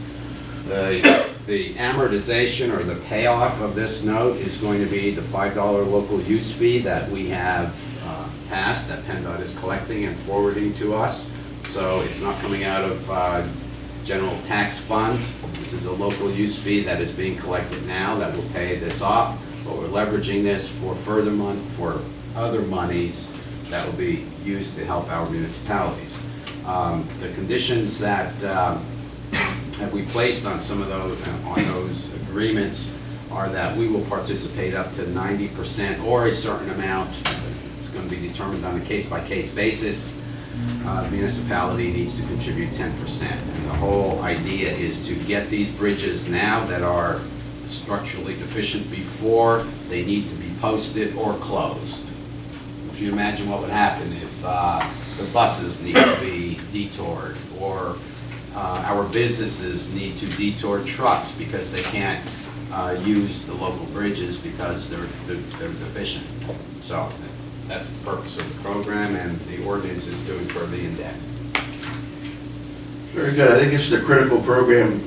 [SPEAKER 2] The amortization or the payoff of this note is going to be the $5 local use fee that we have passed, that PennDOT is collecting and forwarding to us. So it's not coming out of general tax funds. This is a local use fee that is being collected now that will pay this off, but we're leveraging this for for other monies that will be used to help our municipalities. The conditions that we placed on some of those agreements are that we will participate up to 90% or a certain amount. It's going to be determined on a case-by-case basis. Municipality needs to contribute 10%. And the whole idea is to get these bridges now that are structurally deficient before they need to be posted or closed. Can you imagine what would happen if the buses need to be detoured, or our businesses need to detour trucks because they can't use the local bridges because they're deficient? So that's the purpose of the program, and the ordinance is to incur the indebt.
[SPEAKER 1] Very good. I think this is a critical program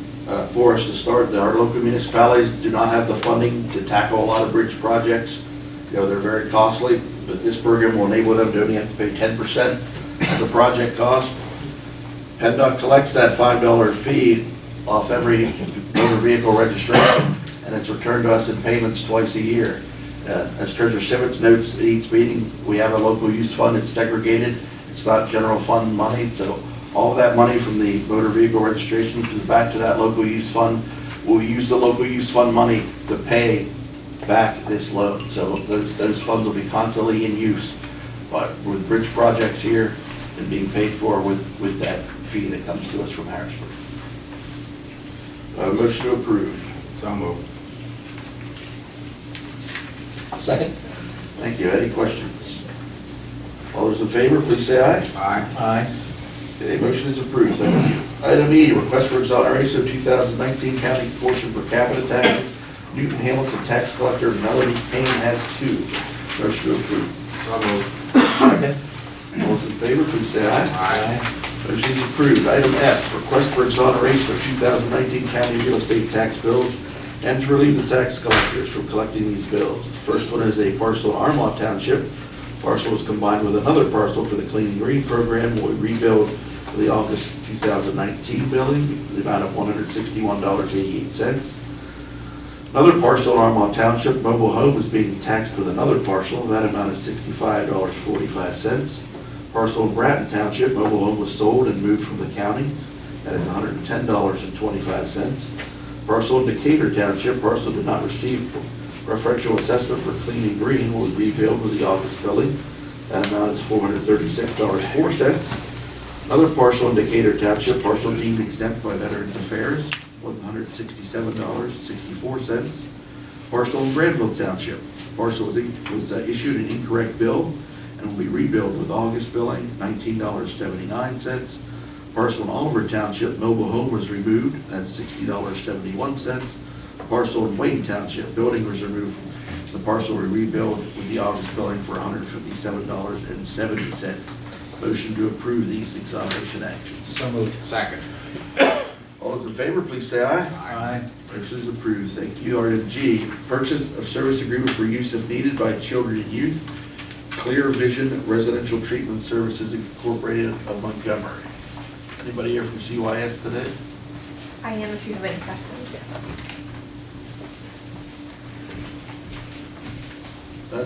[SPEAKER 1] for us to start. Our local municipalities do not have the funding to tackle a lot of bridge projects. You know, they're very costly, but this program will enable them to only have to pay 10% of the project cost. PennDOT collects that $5 fee off every motor vehicle registration, and it's returned to us in payments twice a year. As Treasurer Sivits notes at each meeting, we have a local use fund. It's segregated. It's not general fund money, so all of that money from the motor vehicle registration goes back to that local use fund. We'll use the local use fund money to pay back this loan. So those funds will be constantly in use, but with bridge projects here and being paid for with that fee that comes to us from Harrisburg. Motion to approve.
[SPEAKER 2] So moved.
[SPEAKER 3] Second?
[SPEAKER 1] Thank you. Any questions? All those in favor, please say aye.
[SPEAKER 2] Aye.
[SPEAKER 3] Aye.
[SPEAKER 1] Okay, motion is approved. Thank you. Item E, request for exoneration of 2019 county portion per capita taxes. Newton Hamilton tax collector Melody Payne has 2. Motion to approve.
[SPEAKER 2] So moved.
[SPEAKER 3] Second?
[SPEAKER 1] All those in favor, please say aye.
[SPEAKER 2] Aye.
[SPEAKER 1] Motion is approved. Item F, request for exoneration of 2019 county real estate tax bills and to relieve the tax collectors from collecting these bills. The first one is a parcel in Armagh Township. Parcel was combined with another parcel for the Clean and Green program. We rebuild for the August 2019 billing, the amount of $161.88. Another parcel in Armagh Township, mobile home, is being taxed with another parcel. That amount is $65.45. Parcel in Bratton Township, mobile home was sold and moved from the county. That is $110.25. Parcel in Decatur Township, parcel did not receive preferential assessment for Clean and Green, will be rebilled with the August billing. That amount is $436.04. Another parcel in Decatur Township, parcel deemed exempt by Veterans Affairs, $161.64. Parcel in Granville Township, parcel was issued an incorrect bill and will be rebilled with August billing, $19.79. Parcel in Oliver Township, mobile home was removed, that's $60.71. Parcel in Wayne Township, building was removed. The parcel will rebuild with the August billing for $157.70. Motion to approve these exoneration actions.
[SPEAKER 3] So moved.
[SPEAKER 2] Second.
[SPEAKER 1] All those in favor, please say aye.
[SPEAKER 3] Aye.
[SPEAKER 1] Motion is approved. Thank you. Item G, purchase of service agreement for use if needed by children and youth. Clear Vision Residential Treatment Services Incorporated of Montgomery. Anybody here from CYS today?
[SPEAKER 11] I am, if you have any questions.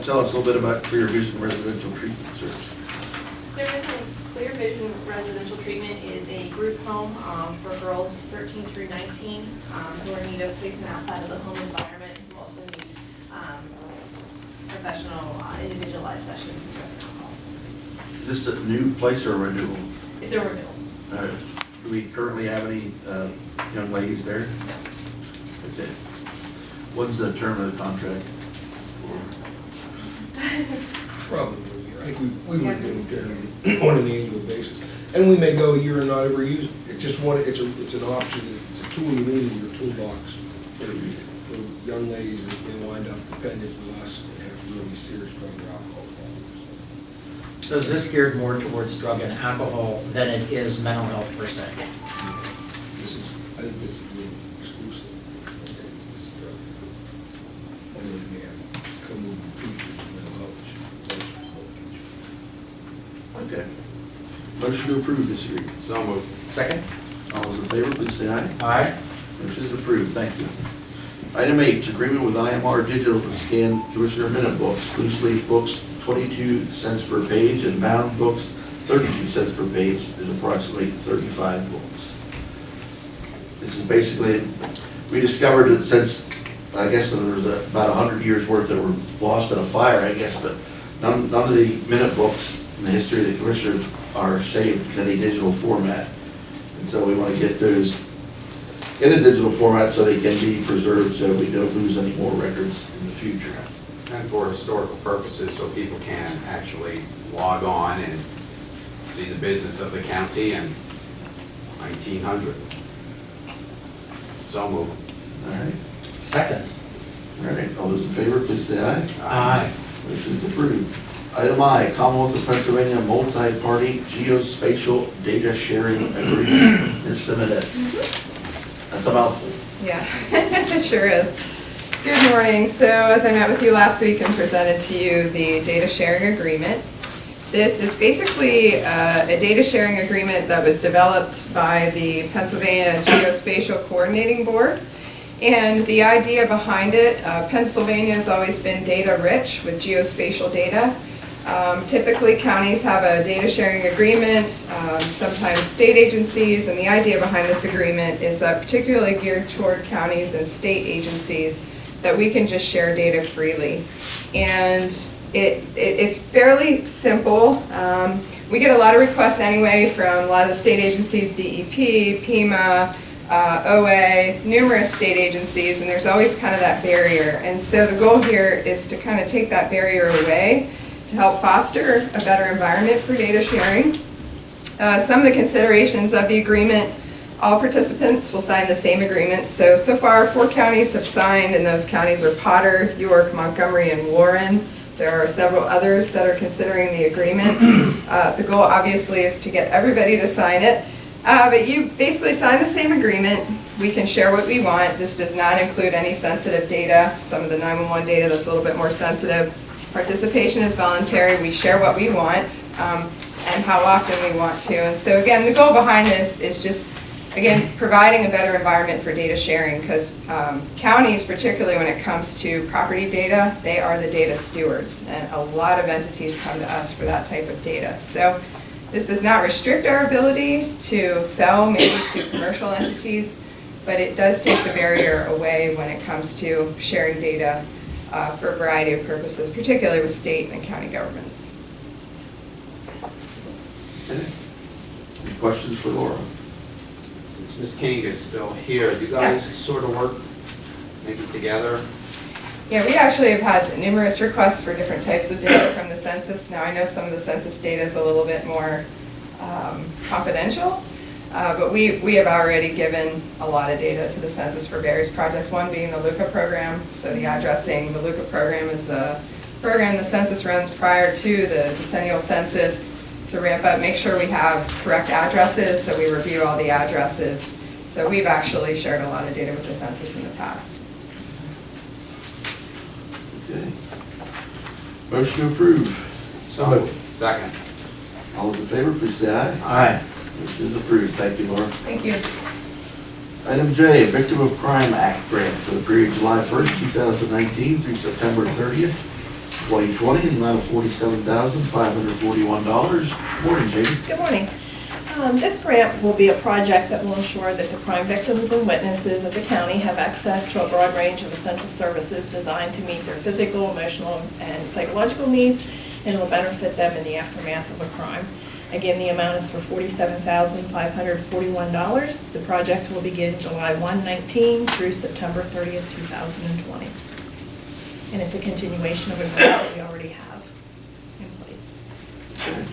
[SPEAKER 1] Tell us a little bit about Clear Vision Residential Treatment Services.
[SPEAKER 11] Clear Vision Residential Treatment is a group home for girls 13 through 19 who are in need of placement outside of the home environment, who also need professional individualized sessions in drug and alcohol.
[SPEAKER 1] Is this a new place or a renewal?
[SPEAKER 11] It's a renewal.
[SPEAKER 1] Do we currently have any young ladies there? Okay. What's the term of the contract?
[SPEAKER 5] Probably 1 year. I think we would do generally on an annual basis. And we may go a year and not ever use it. It's just it's an option, it's a tool you need in your toolbox for young ladies that may wind up dependent with us and have really serious drug or alcohol problems.
[SPEAKER 3] So is this geared more towards drug and alcohol than it is mental health per se?
[SPEAKER 5] I think this is really exclusive. Only man come with the features of mental health issues.
[SPEAKER 1] Okay. motion to approve this agreement?
[SPEAKER 2] So moved. Second?
[SPEAKER 1] All those in favor, please say aye.
[SPEAKER 3] Aye.
[SPEAKER 1] Motion is approved, thank you. Item H, agreement with IMR Digital to scan Commissioner minute books, loose leaf books, 22 cents per page, and bound books, 32 cents per page. There's approximately 35 books. This is basically, we discovered that since, I guess there was about 100 years worth that were lost in a fire, I guess, but none of the minute books in the history of the Commissioners are saved in any digital format. And so we want to get those in a digital format so they can be preserved so we don't lose any more records in the future.
[SPEAKER 2] And for historical purposes, so people can actually log on and see the business of the county in 1900. So moved.
[SPEAKER 1] All right,
[SPEAKER 3] Second.
[SPEAKER 1] all right, all those in favor, please say aye.
[SPEAKER 3] Aye.
[SPEAKER 1] Motion is approved. Item I, Commonwealth of Pennsylvania Multi-Party Geospatial Data Sharing Agreement. Ms. Simonette. That's a mouthful.
[SPEAKER 12] Yeah, it sure is. Good morning. So as I met with you last week and presented to you the data sharing agreement, this is basically a data sharing agreement that was developed by the Pennsylvania Geospatial Coordinating Board. And the idea behind it, Pennsylvania has always been data rich with geospatial data. Typically, counties have a data sharing agreement, sometimes state agencies, and the idea behind this agreement is particularly geared toward counties and state agencies that we can just share data freely. And it's fairly simple. We get a lot of requests anyway from a lot of the state agencies, DEP, PEMA, OA, numerous state agencies, and there's always kind of that barrier. And so the goal here is to kind of take that barrier away to help foster a better environment for data sharing. Some of the considerations of the agreement, all participants will sign the same agreement. So far 4 counties have signed, and those counties are Potter, York, Montgomery, and Warren. There are several others that are considering the agreement. The goal obviously is to get everybody to sign it. But you basically sign the same agreement. We can share what we want. This does not include any sensitive data. Some of the 911 data that's a little bit more sensitive. Participation is voluntary. We share what we want and how often we want to. And so again, the goal behind this is just, again, providing a better environment for data sharing, because counties, particularly when it comes to property data, they are the data stewards, and a lot of entities come to us for that type of data. So this does not restrict our ability to sell maybe to commercial entities, but it does take the barrier away when it comes to sharing data for a variety of purposes, particularly with state and county governments.
[SPEAKER 1] Okay. Any questions for Laura?
[SPEAKER 2] Since Ms. King is still here, do you guys
[SPEAKER 12] Yes.
[SPEAKER 2] sort of work maybe together?
[SPEAKER 12] Yeah, we actually have had numerous requests for different types of data from the census. Now, I know some of the census data is a little bit more confidential, but we have already given a lot of data to the census for various projects, one being the LUCA program. So the addressing, the LUCA program is a program the census runs prior to the decennial census to ramp up, make sure we have correct addresses, so we review all the addresses. So we've actually shared a lot of data with the census in the past.
[SPEAKER 1] Okay. Motion to approve.
[SPEAKER 2] So moved. Second.
[SPEAKER 1] All those in favor, please say aye.
[SPEAKER 3] Aye.
[SPEAKER 1] Motion is approved. Thank you, Laura.
[SPEAKER 12] Thank you.
[SPEAKER 1] Item J, Victim of Crime Act grant for the period July 1st, 2019 through September 30th, 2020, in the amount of $47,541. Morning, Jamie.
[SPEAKER 13] Good morning. This grant will be a project that will ensure that the crime victims and witnesses of the county have access to a broad range of essential services designed to meet their physical, emotional, and psychological needs, and will benefit them in the aftermath of a crime. Again, the amount is for $47,541. The project will begin July 1/19 through September 30th, 2020. And it's a continuation of a grant that we already have in place.
[SPEAKER 1] Okay.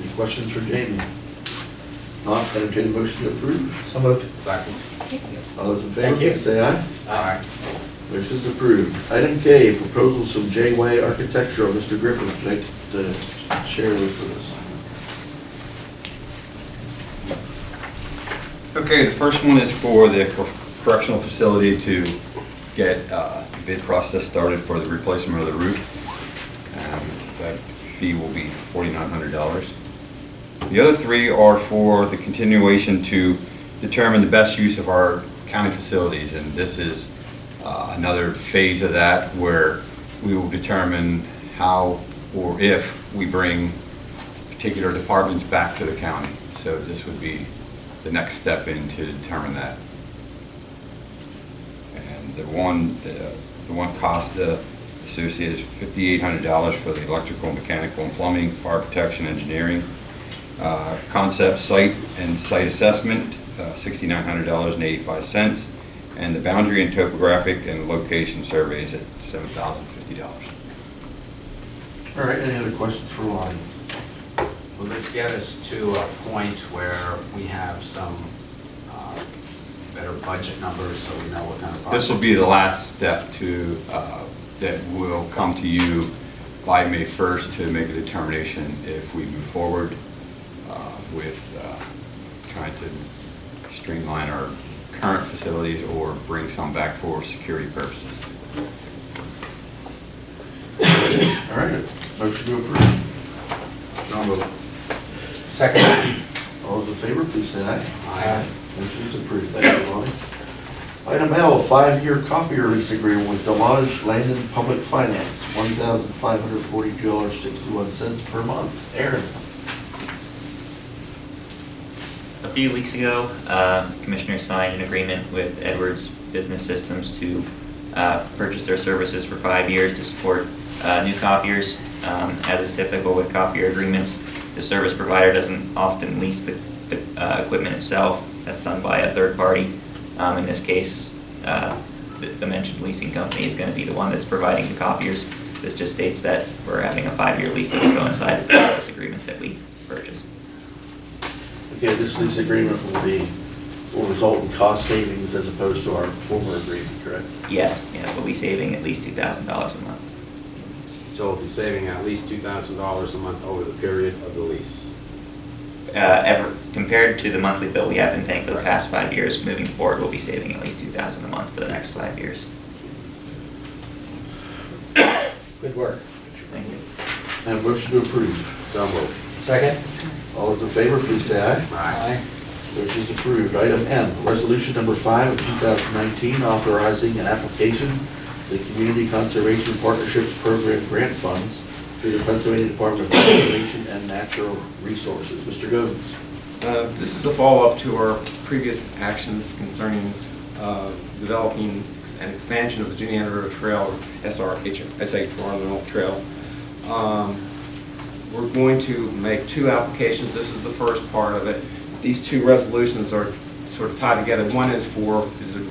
[SPEAKER 1] Any questions for Jamie? Not, entertain a motion to approve.
[SPEAKER 3] So moved.
[SPEAKER 2] Second.
[SPEAKER 1] All those in favor,
[SPEAKER 3] Thank you.
[SPEAKER 1] please say aye.
[SPEAKER 2] Aye.
[SPEAKER 1] Motion is approved. Item K, proposals from J-Way Architectural. Mr. Griffin, would you like to share those with us?
[SPEAKER 14] Okay, the first one is for the correctional facility to get the bid process started for the replacement of the roof. That fee will be $4,900. The other three are for the continuation to determine the best use of our county facilities, and this is another phase of that where we will determine how or if we bring particular departments back to the county. So this would be the next step in to determine that. And the one cost associated is $5,800 for the electrical, mechanical, and plumbing, fire protection, engineering, concept, site, and site assessment, $6,900.85, and the boundary and topographic and location surveys at $7,050.
[SPEAKER 1] All right, any other questions for Lonnie?
[SPEAKER 2] Will this get us to a point where we have some better budget numbers so we know what kind of project?
[SPEAKER 14] This will be the last step to, that will come to you by May 1st to make a determination if we move forward with trying to streamline our current facilities or bring some back for security purposes.
[SPEAKER 1] All right, motion to approve.
[SPEAKER 2] So moved.
[SPEAKER 3] Second.
[SPEAKER 1] All those in favor, please say aye.
[SPEAKER 2] Aye.
[SPEAKER 1] Motion is approved. Thank you, Lonnie. Item L, 5-year copier lease agreement with Delage Land and Public Finance, $1,542.61 per month. Aaron?
[SPEAKER 15] A few weeks ago, commissioners signed an agreement with Edwards Business Systems to purchase their services for 5 years to support new copiers. As is typical with copier agreements, the service provider doesn't often lease the equipment itself. That's done by a third party. In this case, the mentioned leasing company is going to be the one that's providing the copiers. This just states that we're having a 5-year lease that will coincide with the service agreement that we purchased.
[SPEAKER 1] Okay, this lease agreement will result in cost savings as opposed to our former agreement, correct?
[SPEAKER 15] Yes, we'll be saving at least $2,000 a month.
[SPEAKER 2] So we'll be saving at least $2,000 a month over the period of the lease.
[SPEAKER 15] Compared to the monthly bill we have been paying for the past 5 years, moving forward, we'll be saving at least $2,000 a month for the next 5 years.
[SPEAKER 3] Good work.
[SPEAKER 15] Thank you.
[SPEAKER 1] And motion to approve.
[SPEAKER 2] So moved.
[SPEAKER 3] Second.
[SPEAKER 1] All those in favor, please say aye.
[SPEAKER 2] Aye.
[SPEAKER 1] Motion is approved. Item M, resolution number 5 of 2019, authorizing an application to the Community Conservation Partnerships Program grant funds through the Pennsylvania Department of Conservation and Natural Resources. Mr. Goins.
[SPEAKER 8] This is a follow-up to our previous actions concerning developing an expansion of the Juniata River Trail, SH4 Trail. We're going to make 2 applications. This is the first part of it. These 2 resolutions are sort of tied together. One is a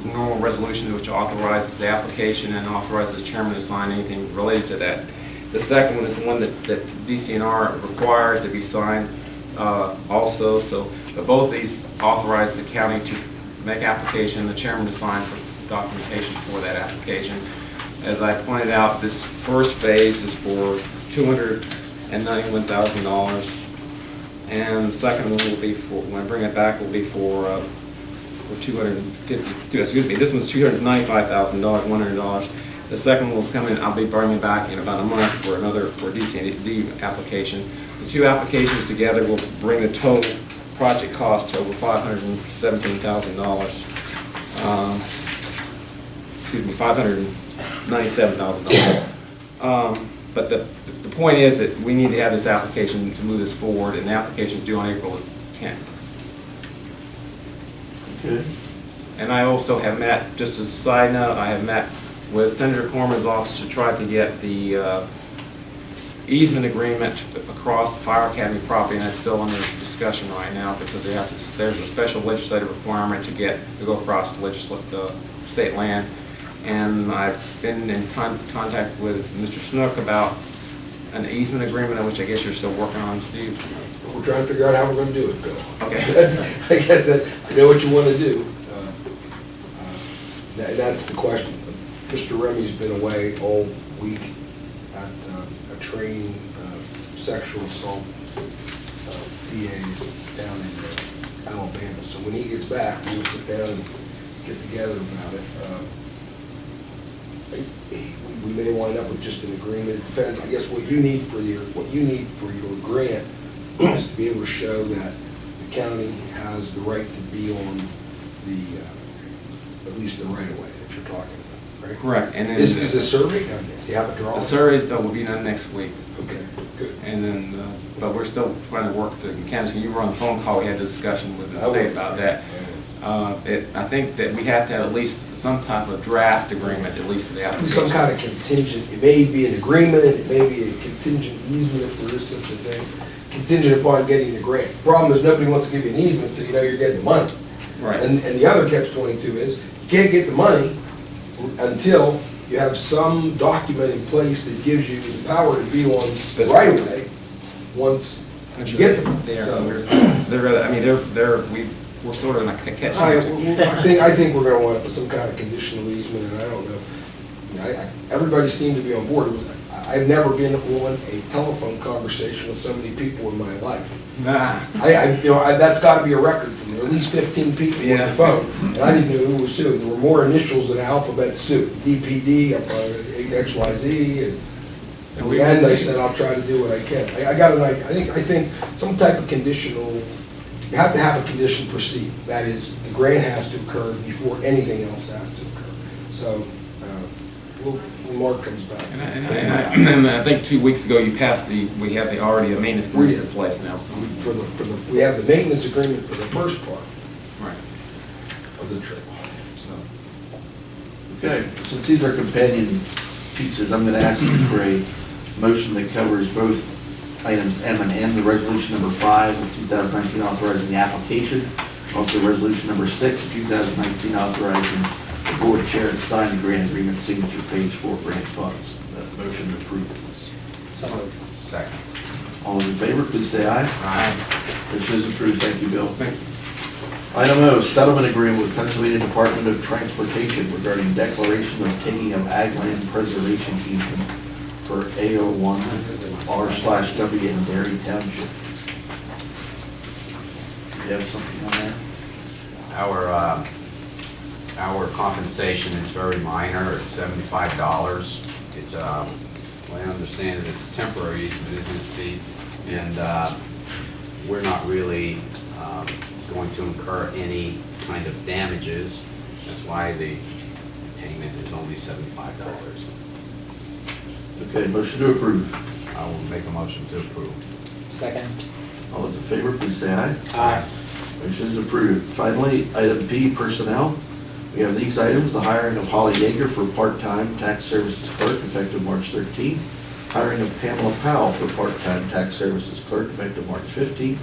[SPEAKER 8] normal resolution which authorizes the application and authorizes the chairman to sign anything related to that. The second one is the one that DCNR requires to be signed also. So both of these authorize the county to make application, the chairman to sign for documentation for that application. As I pointed out, this first phase is for $291,000, and the second one will be for, when I bring it back, will be for $250. Excuse me, this one's $295,000, $100. The second one will come in, I'll be bringing back in about a month for DCND application. The 2 applications together will bring the total project cost to over $517,000. Excuse me, $597,000. But the point is that we need to have this application to move this forward, and the application is due on April 10th.
[SPEAKER 1] Okay.
[SPEAKER 8] And I also have met, just as a side note, I have met with Senator Corman's office to try to get the easement agreement across the Fire Academy property, and that's still under discussion right now because there's a special legislative requirement to go across the state land. And I've been in contact with Mr. Snook about an easement agreement, which I guess you're still working on, Steve.
[SPEAKER 5] We're trying to figure out how we're gonna do it, Bill.
[SPEAKER 8] Okay.
[SPEAKER 5] I guess I know what you wanna do. That's the question. Mr. Remy's been away all week at a training, sexual assault DAs down in Alabama. So when he gets back, we'll sit down and get together about it. We may wind up with just an agreement. It depends, I guess, what you need for your grant is to be able to show that the county has the right to be on the, at least the right of way that you're talking about, right?
[SPEAKER 8] Correct. And then
[SPEAKER 5] Is the survey done yet? Do you have a
[SPEAKER 8] the
[SPEAKER 5] drawing?
[SPEAKER 8] surveys though will be done next week.
[SPEAKER 5] Okay, good.
[SPEAKER 8] And then, but we're still trying to work the mechanics. You were on the phone call, we had a discussion with the
[SPEAKER 5] I
[SPEAKER 8] state
[SPEAKER 5] was,
[SPEAKER 8] about
[SPEAKER 5] yeah,
[SPEAKER 8] that. I think that we have to have at least some type of draft agreement, at least for the
[SPEAKER 5] Be
[SPEAKER 8] application.
[SPEAKER 5] some kind of contingent, it may be an agreement, it may be a contingent easement if there is such a thing, contingent upon getting the grant. Problem is, nobody wants to give you an easement until you know you're getting the money.
[SPEAKER 8] Right.
[SPEAKER 5] And the other catch-22 is, you can't get the money until you have some document in place that gives you the power to be on the right-of-way once you get the money.
[SPEAKER 8] They're,
[SPEAKER 5] So,
[SPEAKER 8] I mean, we're sort of in a catch.
[SPEAKER 5] I think we're gonna want some kind of conditional easement, and I don't know. Everybody seemed to be on board. I've never been on a telephone conversation with so many people in my life.
[SPEAKER 8] Nah.
[SPEAKER 5] That's gotta be a record for me, at least 15 people on
[SPEAKER 8] Yeah.
[SPEAKER 5] the phone. And I didn't know who was sued. There were more initials than alphabet soup, DPD, XYZ, and in the end, I said, I'll try to do what I can. I got an idea, I think some type of conditional, you have to have a condition proceed. That is, the grant has to occur before anything else has to occur. So, when Mark comes back.
[SPEAKER 8] And I think 2 weeks ago you passed we have already a maintenance agreement in place now. So.
[SPEAKER 5] We have the maintenance agreement for the first part
[SPEAKER 8] Right.
[SPEAKER 5] of the trip.
[SPEAKER 1] Okay, since these are companion pieces, I'm going to ask you for a motion that covers both items M and N, the resolution number 5 of 2019 authorizing the application, also resolution number 6 of 2019 authorizing the board chair to sign the grant agreement, signature page for grant funds. The motion to approve, please.
[SPEAKER 3] So moved.
[SPEAKER 2] Second.
[SPEAKER 1] All those in favor, please say aye.
[SPEAKER 2] Aye.
[SPEAKER 1] Motion is approved. Thank you, Bill. Item O, settlement agreement with Pennsylvania Department of Transportation regarding declaration of taking of ag land preservation easement for AO1 R/W in Derry Township. You have something on that?
[SPEAKER 2] Our compensation is very minor, it's $75. It's, well, I understand it, it's a temporary easement, isn't it, Steve? And we're not really going to incur any kind of damages. That's why the payment is only $75.
[SPEAKER 1] Okay, motion to approve.
[SPEAKER 2] I will make a motion to approve.
[SPEAKER 3] Second.
[SPEAKER 1] All those in favor, please say aye.
[SPEAKER 3] Aye.
[SPEAKER 1] Motion is approved. Finally, item B, personnel. We have these items: the hiring of Holly Yeager for part-time tax services clerk effective March 13th, hiring of Pamela Powell for part-time tax services clerk effective March 15th,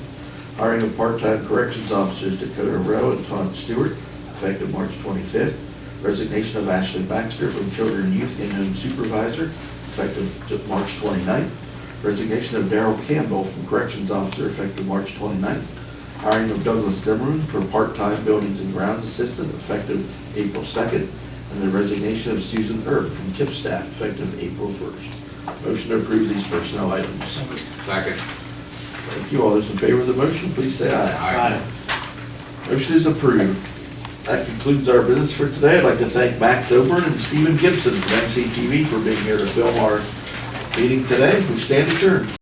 [SPEAKER 1] hiring of part-time corrections officers Dakota Rowe and Todd Stewart effective March 25th, resignation of Ashley Baxter from Children and Youth in-home supervisor effective March 29th, resignation of Darrell Campbell from corrections officer effective March 29th, hiring of Douglas Zimmerman for part-time buildings and grounds assistant effective April 2nd, and the resignation of Susan Erb from tip staff effective April 1st. Motion to approve these personnel items.
[SPEAKER 2] Second.
[SPEAKER 1] Thank you. All those in favor of the motion, please say aye.
[SPEAKER 2] Aye.
[SPEAKER 1] Motion is approved. That concludes our business for today. I'd like to thank Max Oburn and Stephen Gibson from MCTV for being here to film our meeting today. We stand adjourned.